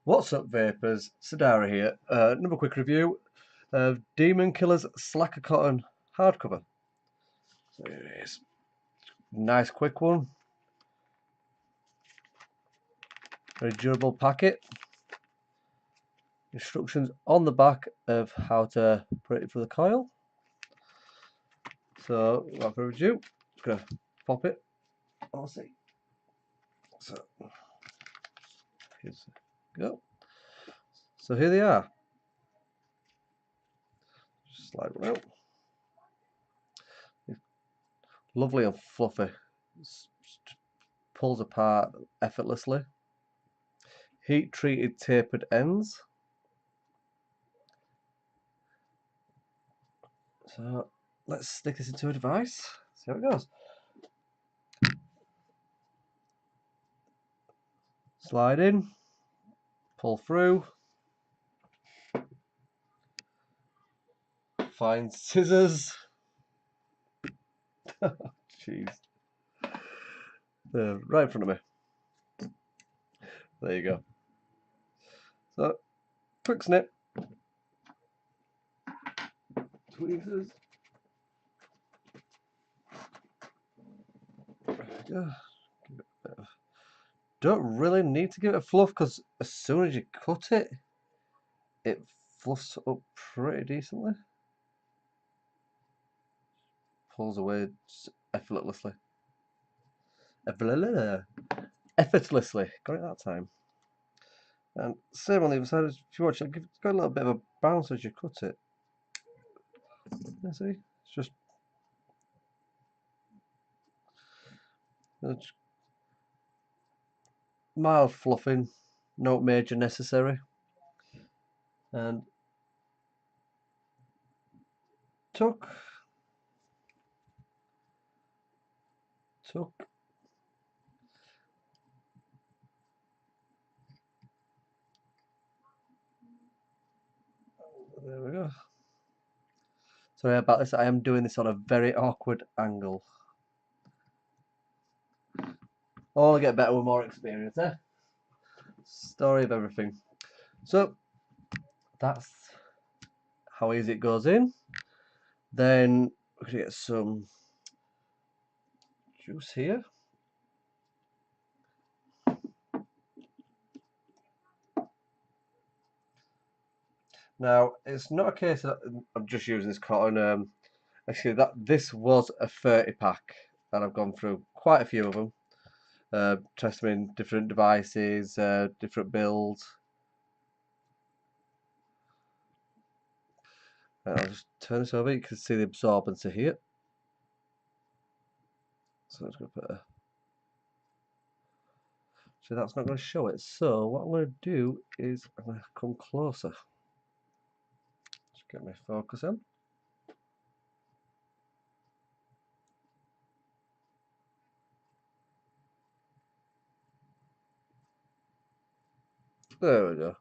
What's up, vapors? Sadara here. Another quick review of Demon Killer's Slacker Cotton hardcover. So here it is. Nice quick one. Very durable packet. Instructions on the back of how to put it through the coil. So without further ado, just gonna pop it. I'll see. So here's go. So here they are. Just slide one out. Lovely and fluffy. Just pulls apart effortlessly. Heat treated tapered ends. So let's stick this into a device, see how it goes. Slide in, pull through, find scissors. Jeez. Right in front of me. There you go. So, quick snip. Tweezers. There we go. Don't really need to give it a fluff because as soon as you cut it, it fluffs up pretty decently. Pulls away effortlessly. Effortlessly. Got it that time. And same on the other side. If you watch it, it's got a little bit of a bounce as you cut it. You see? It's just mild fluffing, no major necessary. And tuck. There we go. Sorry about this, I am doing this on a very awkward angle. All I get better with more experience, eh? Story of everything. So, that's how easy it goes in. Then we're going to get some juice here. Now, it's not a case that I'm just using this cotton. Actually, this was a 30 pack, and I've gone through quite a few of them. Test them in different devices, different builds. I'll just turn this over. You can see the absorbency here. So I'm just going to put a. So that's not going to show it. So what I'm going to do is I'm going to come closer. Just get my focus on. There we go.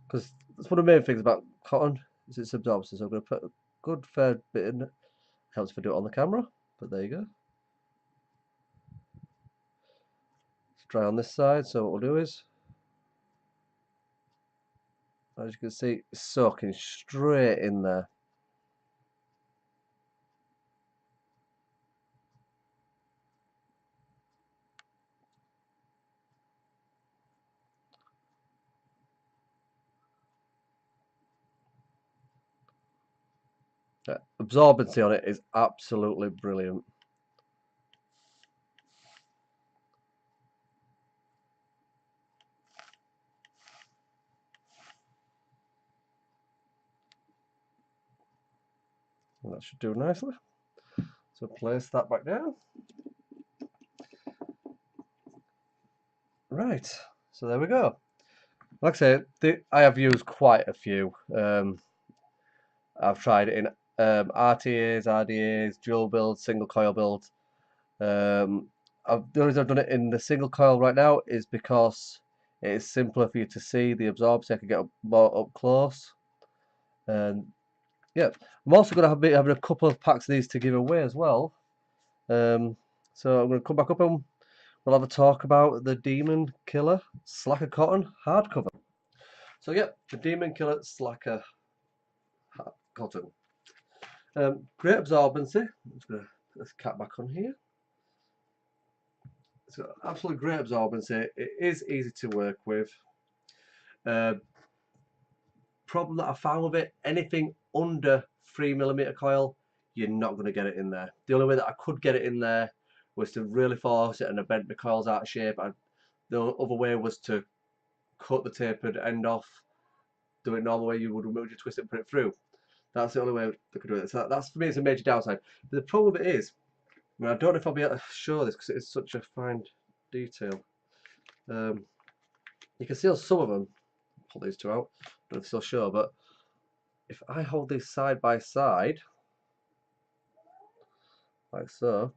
Because that's one of the main things about cotton is its absorbency. So I'm going to put a good fair bit in it. Helps if I do it on the camera, but there you go. It's dry on this side, so what we'll do is, as you can see, it's soaking straight in there. Absorbency on it is absolutely brilliant. And that should do nicely. So place that back down. Right, so there we go. Like I say, I have used quite a few. I've tried it in RTAs, RDAs, dual builds, single coil builds. The reason I've done it in the single coil right now is because it is simpler for you to see the absorb, so I can get more up close. And yeah, I'm also going to be having a couple of packs of these to give away as well. So I'm going to come back up we'll have a talk about the Demon Killer Slacker Cotton Hardcover. So yeah, the Demon Killer Slacker Cotton. Great absorbency. I'm just going to put this cap back on here. It's got absolutely great absorbency. It is easy to work with. Problem that I found with it, anything under 3mm coil, you're not going to get it in there. The only way that I could get it in there was to really force it and I bent the coils out of shape. The other way was to cut the tapered end off, do it normal way you would remove your twist it and put it through. That's the only way I could do it. So that's, for me, it's a major downside. But the problem with it is, I mean, I don't know if I'll be able to show this because it is such a fine detail. You can see some of them. Pull these two out. I don't know if they'll show, but if I hold these side by side, like so,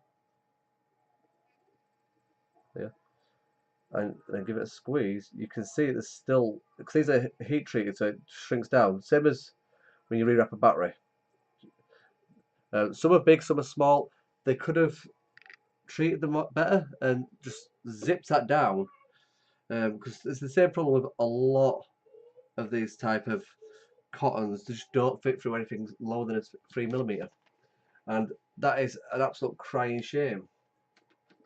yeah, and then give it a squeeze, you can see there's still, because these are heat treated, so it shrinks down. Same as when you rewrap a battery. Some are big, some are small. They could have treated them better and just zipped that down, because it's the same problem with a lot of these type of cottons. They just don't fit through anything lower than 3mm, and that is an absolute crying shame.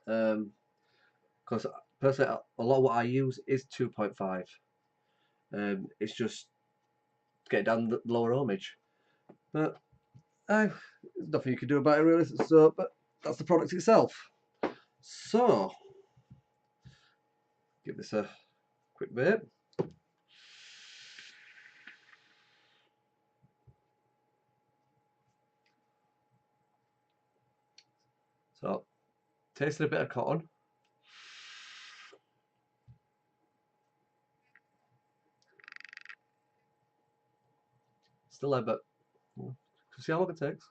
Because personally, a lot of what I use is 2.5. It's just get down the lower ohmage, but there's nothing you can do about it really. So, but that's the product itself. So, give this a quick vape. So, tasting a bit of cotton. Still there, but see how long it takes.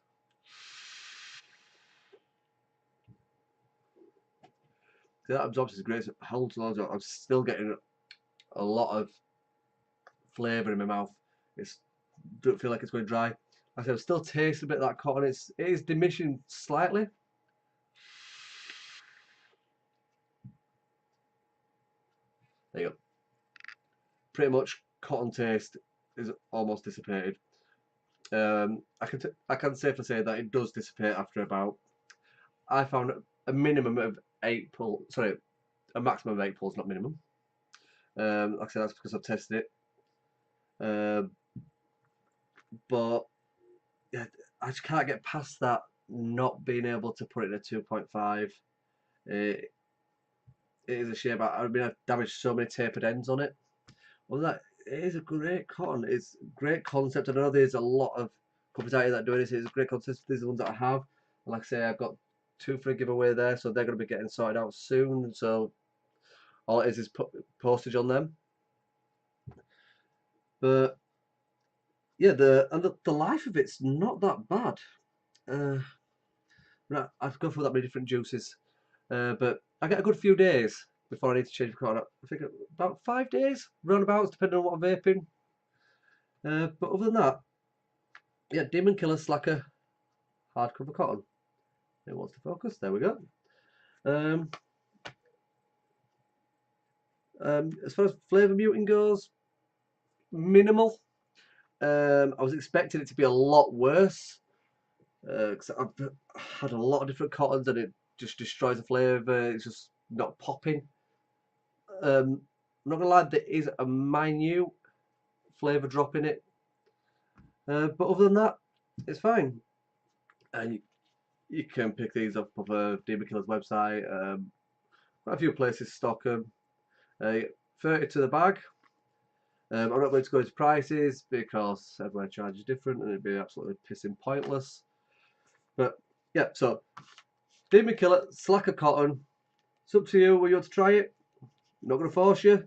See, that absorption is great. It holds loads. I'm still getting a lot of flavour in my mouth. It don't feel like it's going dry. I said, I still taste a bit of that cotton. It is diminishing slightly. There you go. Pretty much cotton taste is almost dissipated. I can safely say that it does dissipate after about. I found a minimum of 8 pulls. Sorry, a maximum of 8 pulls, not minimum. Like I said, that's because I've tested it. But yeah, I just can't get past that. Not being able to put it in a 2.5. It is a shame. I mean, I've damaged so many tapered ends on it. Well, that it is a great cotton. It's a great concept. I know there's a lot of companies out here that do this. It's a great concept. These are the ones that I have. And like I say, I've got 2 for a giveaway there, so they're going to be getting sorted out soon. So all it is postage on them. But yeah, the life of it's not that bad. Right, I've gone through that many different juices, but I get a good few days before I need to change my cotton. I think about 5 days, roundabouts, depending on what I'm vaping. But other than that, yeah, Demon Killer Slacker Hardcover Cotton. It wants to focus. There we go. As far as flavour muting goes, minimal. I was expecting it to be a lot worse, because I've had a lot of different cottons and it just destroys the flavour. It's just not popping. I'm not gonna lie, there is a minute flavour drop in it, but other than that, it's fine. And you can pick these up off of Demon Killer's website. Quite a few places stock them. 30 to the bag. I'm not going to go into prices because everyone charges different and it'd be absolutely pissing pointless. But yeah, so Demon Killer Slacker Cotton. It's up to you whether you want to try it. I'm not going to force you.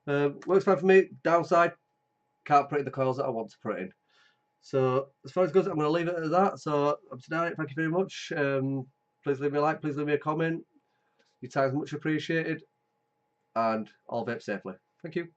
Works fine for me. Downside, can't put in the coils that I want to put in. So as far as it goes, I'm going to leave it at that. So up to now, thank you very much. Please leave me a like, please leave me a comment. Your time is much appreciated. And all vape safely. Thank you.